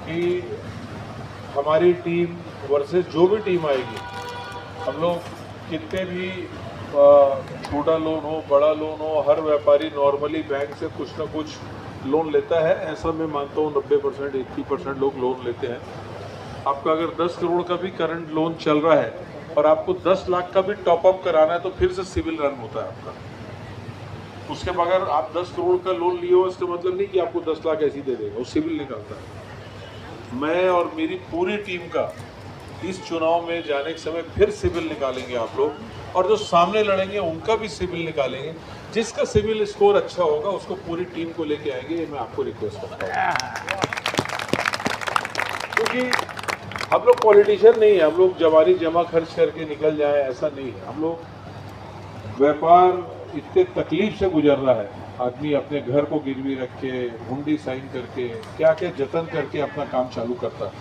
कि हमारी team versus जो भी टीम आएगी, हम लोग कितने भी छोटा लोन हो बड़ा लोन हो, हर व्यापारी नॉर्मली बैंक से कुछ ना कुछ लोन लेता है। ऐसा मैं मानता हूँ 90% 80% लोग लोन लेते हैं। आपका अगर 10 करोड़ का भी करंट लोन चल रहा है और आपको 10 लाख का भी टॉपअप कराना है तो फिर से सिविल रन होता है आपका। उसके बगैर आप 10 करोड़ का लोन लिए हो इसका मतलब नहीं कि आपको 10 लाख ऐसे ही दे देगा, वो सिविल निकालता है। मैं और मेरी पूरी टीम का इस चुनाव में जाने के समय फिर सिविल निकालेंगे आप लोग, और जो सामने लड़ेंगे उनका भी सिविल निकालेंगे। जिसका सिविल स्कोर अच्छा होगा उसको पूरी टीम को लेके आएंगे, ये मैं आपको रिक्वेस्ट करता हूँ। क्योंकि हम लोग पॉलिटिशियन नहीं है, हम लोग जवानी जमा खर्च करके निकल जाए ऐसा नहीं है। हम लोग व्यापार इतने तकलीफ से गुजर रहा है, आदमी अपने घर को गिरवी रख के हुंडी साइन करके क्या क्या जतन करके अपना काम चालू करता है,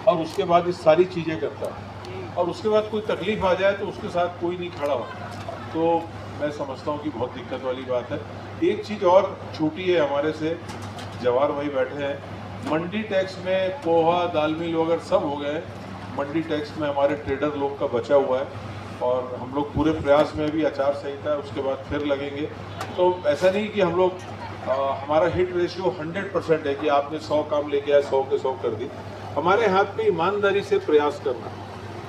और उसके बाद ये सारी चीज़ें करता है, और उसके बाद कोई तकलीफ आ जाए तो उसके साथ कोई नहीं खड़ा होता। तो मैं समझता हूँ कि बहुत दिक्कत वाली बात है। एक चीज़ और छूटी है हमारे से, जवाहर भाई बैठे हैं, मंडी टैक्स में पोहा दाल मिल वगैरह सब हो गए। मंडी टैक्स में हमारे ट्रेडर लोग का बचा हुआ है, और हम लोग पूरे प्रयास में भी आचार संहिता है उसके बाद फिर लगेंगे। तो ऐसा नहीं कि हम लोग हमारा हिट रेशियो 100% है कि आपने 100 काम लेके आए 100 के 100 कर दी। हमारे हाथ में ईमानदारी से प्रयास करना।